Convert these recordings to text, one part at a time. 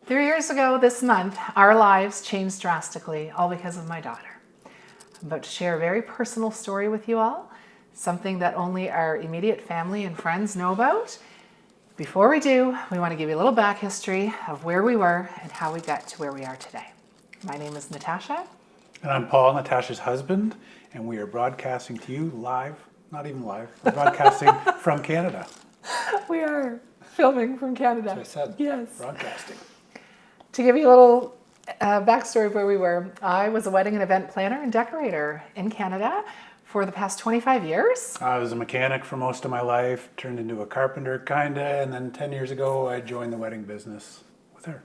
3 years ago this month, our lives changed drastically, all because of my daughter. I'm about to share a very personal story with you all, something that only our immediate family and friends know about. Before we do, we want to give you a little back history of where we were and how we got to where we are today. My name is Natasha. And I'm Paul, Natasha's husband, and we are broadcasting to you live, not even live, we're broadcasting from Canada. We are filming from Canada. That's what I said. Yes. Broadcasting. To give you a little backstory of where we were, I was a wedding and event planner and decorator in Canada for the past 25 years. I was a mechanic for most of my life, turned into a carpenter kinda, and then 10 years ago I joined the wedding business with her.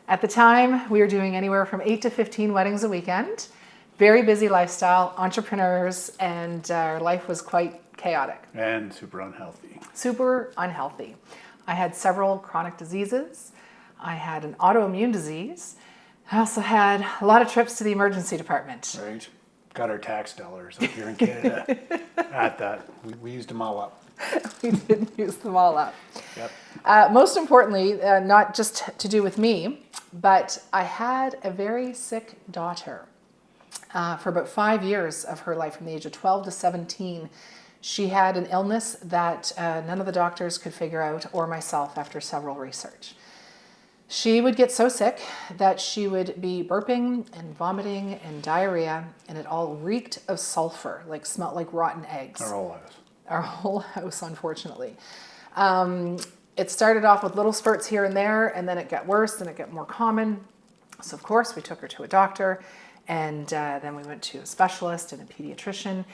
At the time, we were doing anywhere from 8 to 15 weddings a weekend. Very busy lifestyle, entrepreneurs, and our life was quite chaotic. And super unhealthy. Super unhealthy. I had several chronic diseases. I had an autoimmune disease. I also had a lot of trips to the emergency department. Right. Got our tax dollars up here in Canada at that. We used them all up. We did use them all up. Yep. Most importantly, not just to do with me, but I had a very sick daughter. For about 5 years of her life, from the age of 12 to 17, she had an illness that none of the doctors could figure out, or myself after several research. She would get so sick that she would be burping and vomiting and diarrhea, and it all reeked of sulfur, like smelled like rotten eggs. Our whole house. Our whole house, unfortunately. It started off with little spurts here and there, and then it got worse and it got more common. So of course we took her to a doctor, and then we went to a specialist and a pediatrician,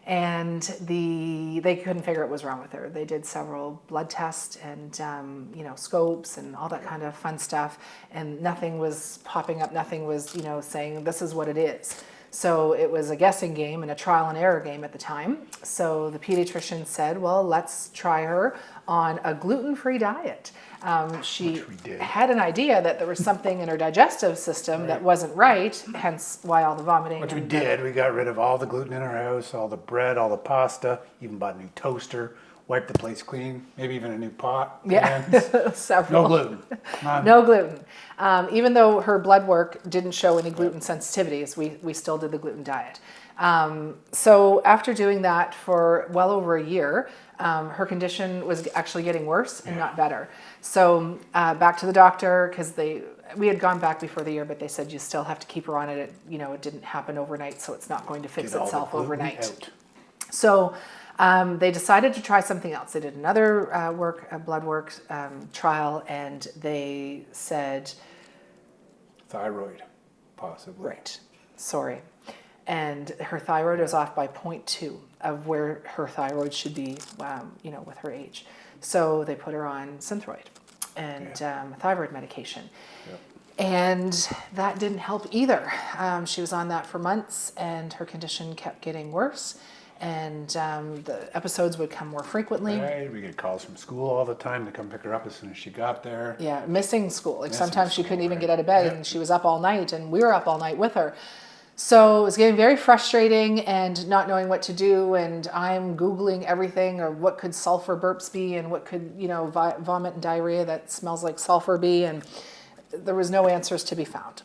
and they couldn't figure out what was wrong with her. They did several blood tests and scopes and all that kind of fun stuff, and nothing was popping up. Nothing was saying this is what it is. So it was a guessing game and a trial and error game at the time. So the pediatrician said, well, let's try her on a gluten-free diet. She had an idea that there was something in her digestive system that wasn't right, hence why all the vomiting. Which we did. We got rid of all the gluten in our house, all the bread, all the pasta, even bought a new toaster, wiped the place clean, maybe even a new pot. Yeah, several. No gluten. None. No gluten. Even though her blood work didn't show any gluten sensitivities, we still did the gluten diet. So after doing that for well over a year, her condition was actually getting worse and not better. So back to the doctor, because we had gone back before the year, but they said you still have to keep her on it. It didn't happen overnight, so it's not going to fix itself overnight. Out. So they decided to try something else. They did another blood work trial, and they said Thyroid, possibly. right. Sorry. And her thyroid was off by 0.2 of where her thyroid should be, with her age. So they put her on Synthroid and thyroid medication. Yep. And that didn't help either. She was on that for months, and her condition kept getting worse. And the episodes would come more frequently. Right, we get calls from school all the time to come pick her up as soon as she got there. Yeah, missing school. Sometimes she couldn't even get out of bed, and she was up all night, and we were up all night with her. So it was getting very frustrating and not knowing what to do, and I'm Googling everything, or what could sulfur burps be, and what could, vomit and diarrhea that smells like sulfur be, and there was no answers to be found.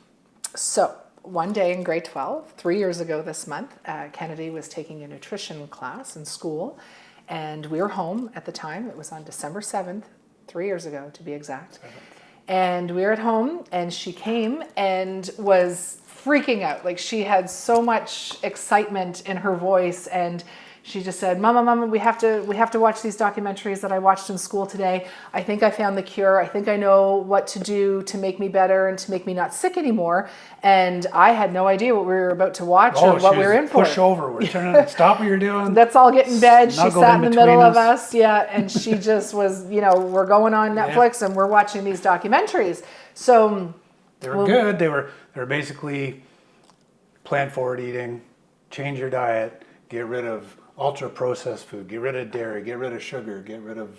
So one day in grade 12, 3 years ago this month, Kennedy was taking a nutrition class in school, and we were home at the time. It was on December 7th, 3 years ago to be exact. And we were at home, and she came and was freaking out. Like, she had so much excitement in her voice, and she just said, Mama, we have to watch these documentaries that I watched in school today. I think I found the cure. I think I know what to do to make me better and to make me not sick anymore. And I had no idea what we were about to watch or what we were in for. Push over. We're turning. Stop what you're doing. Let's all get in bed. She sat in the middle of us. Yeah. And she just was, we're going on Netflix and we're watching these documentaries. So they were good. They were basically plant forward eating, change your diet, get rid of ultra processed food, get rid of dairy, get rid of sugar, get rid of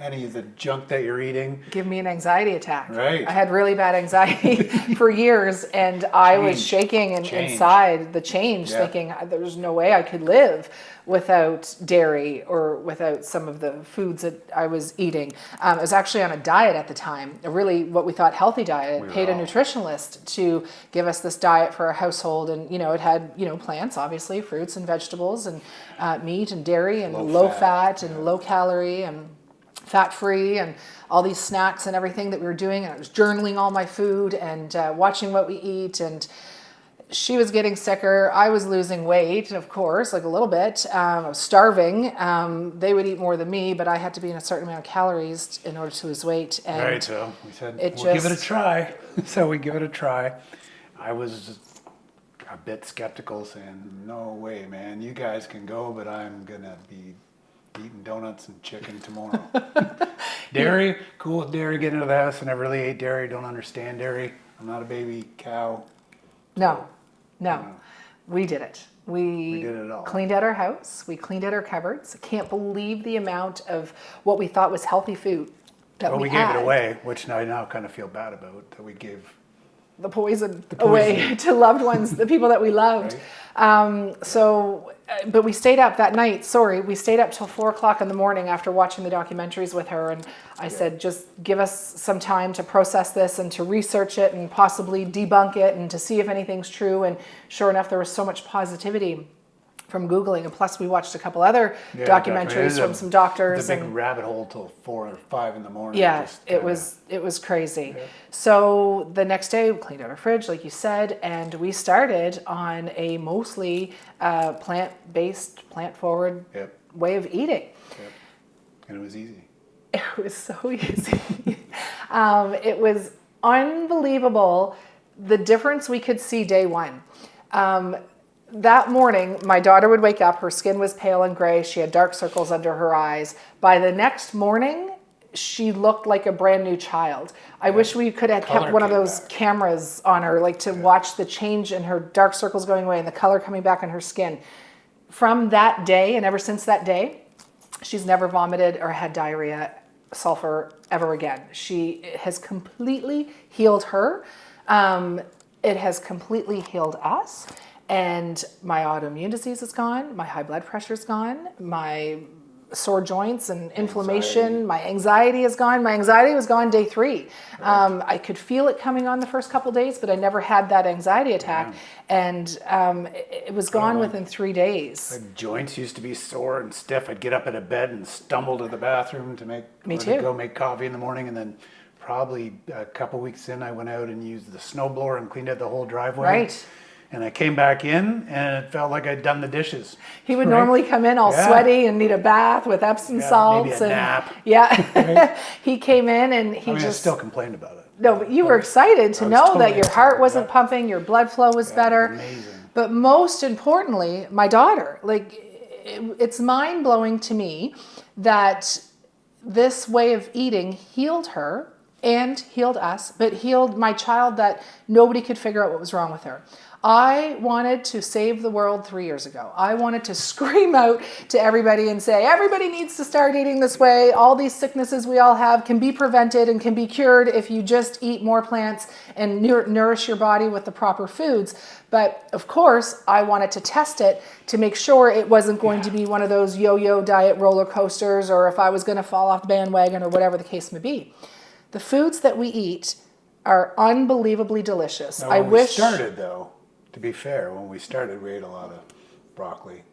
any of the junk that you're eating. Give me an anxiety attack. Right. I had really bad anxiety for years, and I was shaking inside the change, thinking there's no way I could live without dairy or without some of the foods that I was eating. I was actually on a diet at the time, a really what we thought healthy diet. I paid a nutritionalist to give us this diet for our household, and it had plants, obviously, fruits and vegetables, and meat and dairy, and low fat and low calorie and fat-free, and all these snacks and everything that we were doing. And I was journaling all my food and watching what we eat. And she was getting sicker. I was losing weight, of course, like a little bit. I was starving. They would eat more than me, but I had to be in a certain amount of calories in order to lose weight. And right, so we said, we'll give it a try. So we give it a try. I was a bit skeptical, saying, no way, man, you guys can go, but I'm going to be eating donuts and chicken tomorrow. Dairy, cool with dairy, get into the house. I never really ate dairy, don't understand dairy. I'm not a baby cow. No. We did it. We did it all. Cleaned out our house. We cleaned out our cupboards. I can't believe the amount of what we thought was healthy food that we gave it away, which I now kind of feel bad about, that we gave the poison away to loved ones, the people that we loved. Right. But we stayed up that night. We stayed up till 4:00 in the morning after watching the documentaries with her. And I said, just give us some time to process this and to research it and possibly debunk it and to see if anything's true. And sure enough, there was so much positivity from Googling, and plus we watched a couple other documentaries from some doctors. The big rabbit hole till 4 or 5 in the morning. Yeah, it was crazy. Yeah. So the next day we cleaned out our fridge, like you said, and we started on a mostly plant-based, plant-forward way of eating. Yep. And it was easy. It was so easy. It was unbelievable the difference we could see day one. That morning, my daughter would wake up, her skin was pale and gray, she had dark circles under her eyes. By the next morning, she looked like a brand new child. I wish we could have kept one of those cameras on her, like to watch the change in her dark circles going away and the color coming back on her skin. From that day, and ever since that day, she's never vomited or had diarrhea, sulfur ever again. She has completely healed her. It has completely healed us. And my autoimmune disease is gone, my high blood pressure is gone, my sore joints and inflammation, my anxiety is gone. My anxiety was gone day 3. Right. I could feel it coming on the first couple days, but I never had that anxiety attack. Yeah. And it was gone within 3 days. My joints used to be sore and stiff. I'd get up out of bed and stumble to the bathroom to go make coffee in the morning, and then probably a couple weeks in, I went out and used the snowblower and cleaned out the whole driveway. Right. And I came back in, and it felt like I'd done the dishes. He would normally come in all sweaty and need a bath with Epsom salts. Maybe a nap. Yeah. Right? He came in and I still complained about it. No, but you were excited to know that your heart wasn't pumping, your blood flow was better. Amazing. But most importantly, my daughter, it's mind-blowing to me that this way of eating healed her and healed us, but healed my child that nobody could figure out what was wrong with her. I wanted to save the world 3 years ago. I wanted to scream out to everybody and say, everybody needs to start eating this way. All these sicknesses we all have can be prevented and can be cured if you just eat more plants and nourish your body with the proper foods. But of course, I wanted to test it to make sure it wasn't going to be one of those yo-yo diet roller coasters, or if I was going to fall off the bandwagon or whatever the case may be. The foods that we eat are unbelievably delicious. Now, when we started, though, to be fair, when we started, we ate a lot of broccoli.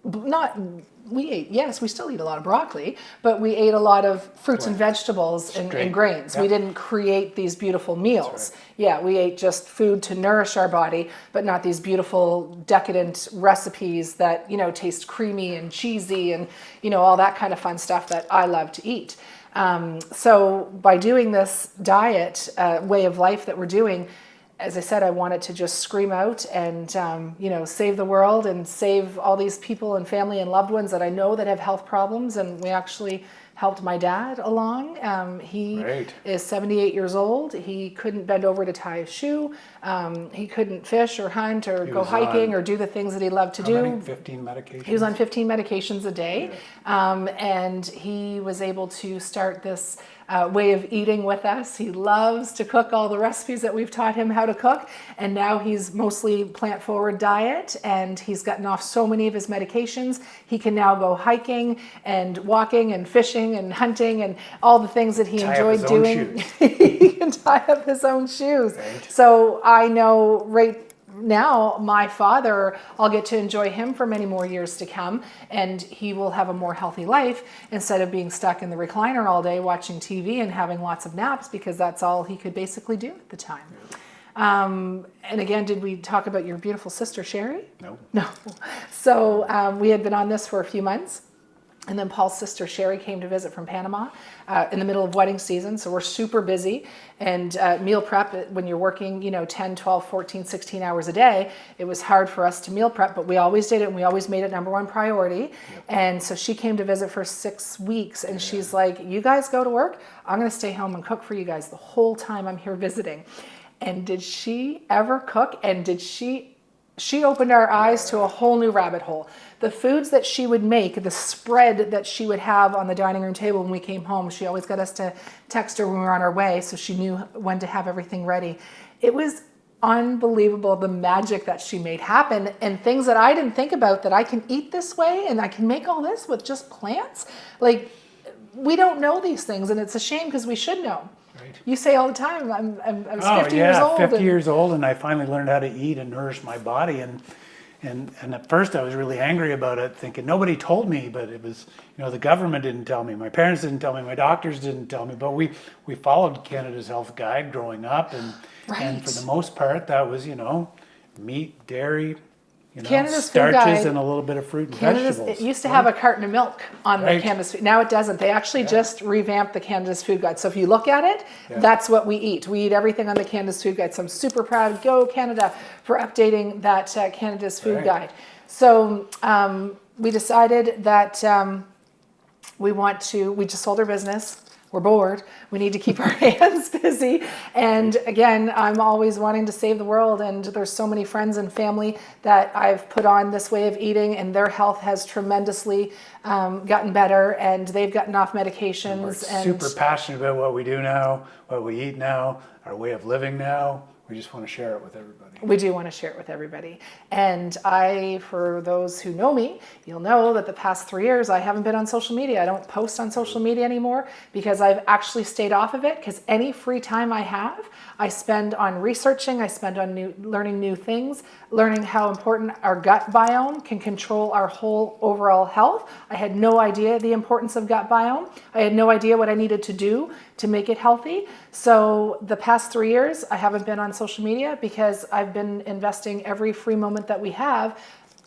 We still eat a lot of broccoli, but we ate a lot of fruits and vegetables and grains. Yep. We didn't create these beautiful meals. Right. Yeah, we ate just food to nourish our body, but not these beautiful, decadent recipes that, taste creamy and cheesy and, all that kind of fun stuff that I love to eat. So by doing this diet way of life that we're doing, as I said, I wanted to just scream out and, save the world and save all these people and family and loved ones that I know that have health problems. And we actually helped my dad along. He Right. is 78 years old. He couldn't bend over to tie a shoe. He couldn't fish or hunt or go was hiking on- or do the things that he loved to How do. many? 15 medications? He was on 15 medications a day, and he was able to start this way of eating with us. He loves to cook all the recipes that we've taught him how to cook, and now he's mostly plant-forward diet, and he's gotten off so many of his medications. He can now go hiking and walking and fishing and hunting and all the things that he Tie up enjoyed his own doing. shoes. He can tie up his own shoes. Right. So I know right now my father, I'll get to enjoy him for many more years to come, and he will have a more healthy life instead of being stuck in the recliner all day watching TV and having lots of naps, because that's all he could basically do at the time. And again, did we talk about your beautiful sister Sherry? No. So we had been on this for a few months. And then Paul's sister Sherry came to visit from Panama in the middle of wedding season. So we're super busy. And meal prep, when you're working, 10, 12, 14, 16 hours a day, it was hard for us to meal prep, but we always did it, and we always made it number one priority. Yep. And so she came to visit for 6 weeks, and she's like, you guys go to work. I'm going to stay home and cook for you guys the whole time I'm here visiting. And did she ever cook? And did she opened our eyes to a whole new rabbit hole. The foods that she would make, the spread that she would have on the dining room table when we came home, she always got us to text her when we were on our way, so she knew when to have everything ready. It was unbelievable, the magic that she made happen, and things that I didn't think about, that I can eat this way and I can make all this with just plants. Like, we don't know these things, and it's a shame because we should know. Right. You say all the time, I was 50 years old. 50 years old, and I finally learned how to eat and nourish my body. And at first I was really angry about it, thinking nobody told me, but it was, the government didn't tell me, my parents didn't tell me, my doctors didn't tell me, but we followed Canada's Health Guide growing up, and for the most part that was, meat, dairy, Canada's starches Food Guide, and a little bit of fruit and vegetables. It used to have a carton of milk on the Canada's Food. Now it doesn't. They actually just revamped the Canada's Food Guide. So if you look at it, that's what we eat. We eat everything on the Canada's Food Guide. So I'm super proud. Go Canada for updating that Canada's Food Guide. So we decided that we just sold our business. We're bored. We need to keep our hands busy. And again, I'm always wanting to save the world. And there's so many friends and family that I've put on this way of eating, and their health has tremendously gotten better, and they've gotten off medications. We're super passionate about what we do now, what we eat now, our way of living now. We just want to share it with everybody. We do want to share it with everybody. And for those who know me, you'll know that the past 3 years, I haven't been on social media. I don't post on social media anymore because I've actually stayed off of it, because any free time I have, I spend on researching, I spend on learning new things, learning how important our gut biome can control our whole overall health. I had no idea the importance of gut biome. I had no idea what I needed to do to make it healthy. So the past 3 years, I haven't been on social media because I've been investing every free moment that we have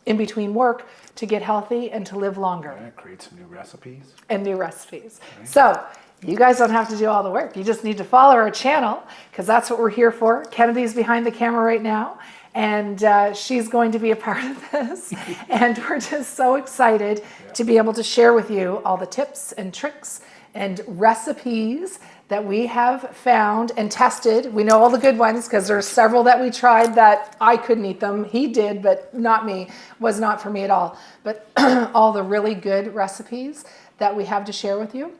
in between work to get healthy and to live longer. Yeah, create some new recipes. And new recipes. Right. So you guys don't have to do all the work. You just need to follow our channel, because that's what we're here for. Kennedy's behind the camera right now, and she's going to be a part of this. And we're just so excited to be able to share with you all the tips and tricks and recipes that we have found and tested. We know all the good ones because there's several that we tried that I couldn't eat them. He did, but not me. Was not for me at all. But all the really good recipes that we have to share with you.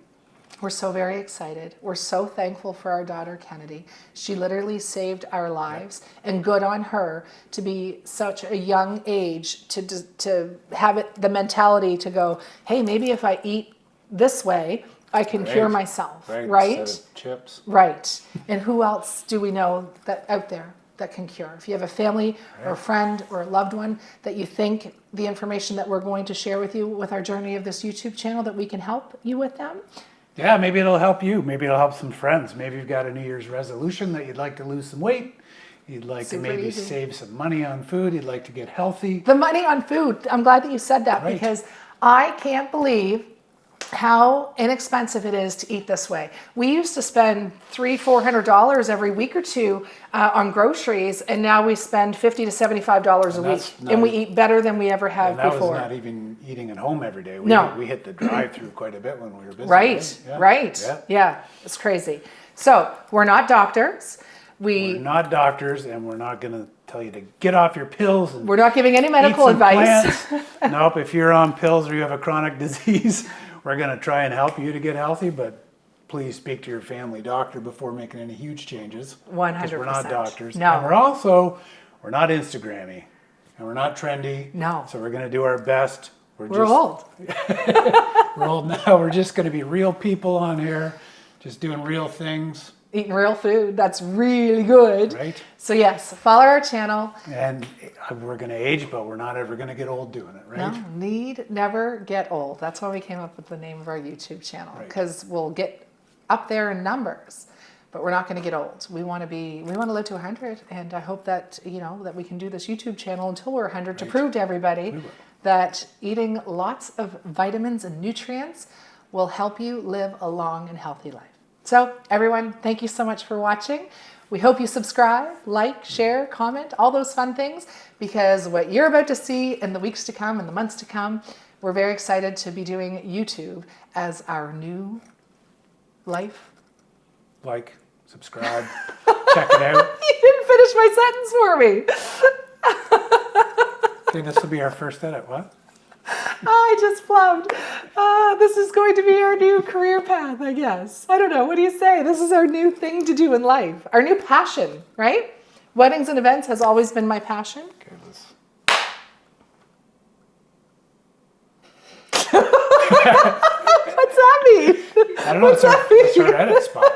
We're so very excited. We're so thankful for our daughter, Kennedy. She literally saved our lives, and good on her to be such a young age to have the mentality to go, hey, maybe if I eat this way, I can cure myself, right? Instead of chips. Right. And who else do we know that out there that can cure? If you have a family or a friend or a loved one that you think the information that we're going to share with you with our journey of this YouTube channel, that we can help you with them. Yeah, maybe it'll help you. Maybe it'll help some friends. Maybe you've got a New Year's resolution that you'd like to lose some weight. You'd like to maybe save some money on food. You'd like to get healthy. The money on food. I'm glad that you said that, because I can't believe how inexpensive it is to eat this way. We used to spend $300-400 every week or two on groceries, and now we spend $50 to $75 a week, and we eat better than we ever have that before. Was not even eating at home every day. We hit the drive-through quite a bit when we were busy. Right, Yeah. right. Yeah, it's crazy. So we're not doctors. We're not doctors, and we're not going to tell you to get off your pills. And we're not giving any medical advice. Nope, if you're on pills or you have a chronic disease, we're going to try and help you to get healthy, but please speak to your family doctor before making any huge changes. 100%. Because we're not doctors. No. And we're not Instagrammy, and we're not trendy. No. So we're going to do our best. We're old. We're old now. We're just going to be real people on here, just doing real things. Eating real food. That's really good. Right. So yes, follow our channel. And we're going to age, but we're not ever going to get old doing it, right? No, need never get old. That's why we came up with the name of our YouTube channel, because we'll get up there in numbers, but we're not going to get old. We want to live to 100, and I hope that, that we can do this YouTube channel until we're 100 to prove to everybody that eating lots of vitamins and nutrients will help you live a long and healthy life. So everyone, thank you so much for watching. We hope you subscribe, like, share, comment, all those fun things, because what you're about to see in the weeks to come and the months to come, we're very excited to be doing YouTube as our new life. Like, subscribe, check it out. You didn't finish my sentence for me. I think this will be our first edit. What? I just flubbed. This is going to be our new career path, I guess. I don't know. What do you say? This is our new thing to do in life. Our new passion, right? Weddings and events has always been my passion. Goodness. What's that mean? I don't know. It's our edit spot.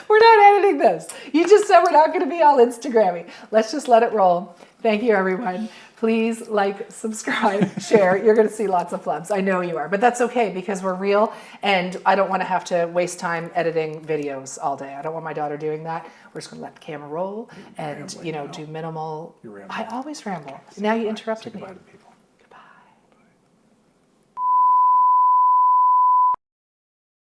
We're not editing this. You just said we're not going to be all Instagrammy. Let's just let it roll. Thank you, everyone. Please like, subscribe, share. You're going to see lots of flubs. I know you are, but that's okay because we're real, and I don't want to have to waste time editing videos all day. I don't want my daughter doing that. We're just going to let the camera roll and, do minimal. You ramble. I always ramble. Now you interrupted me.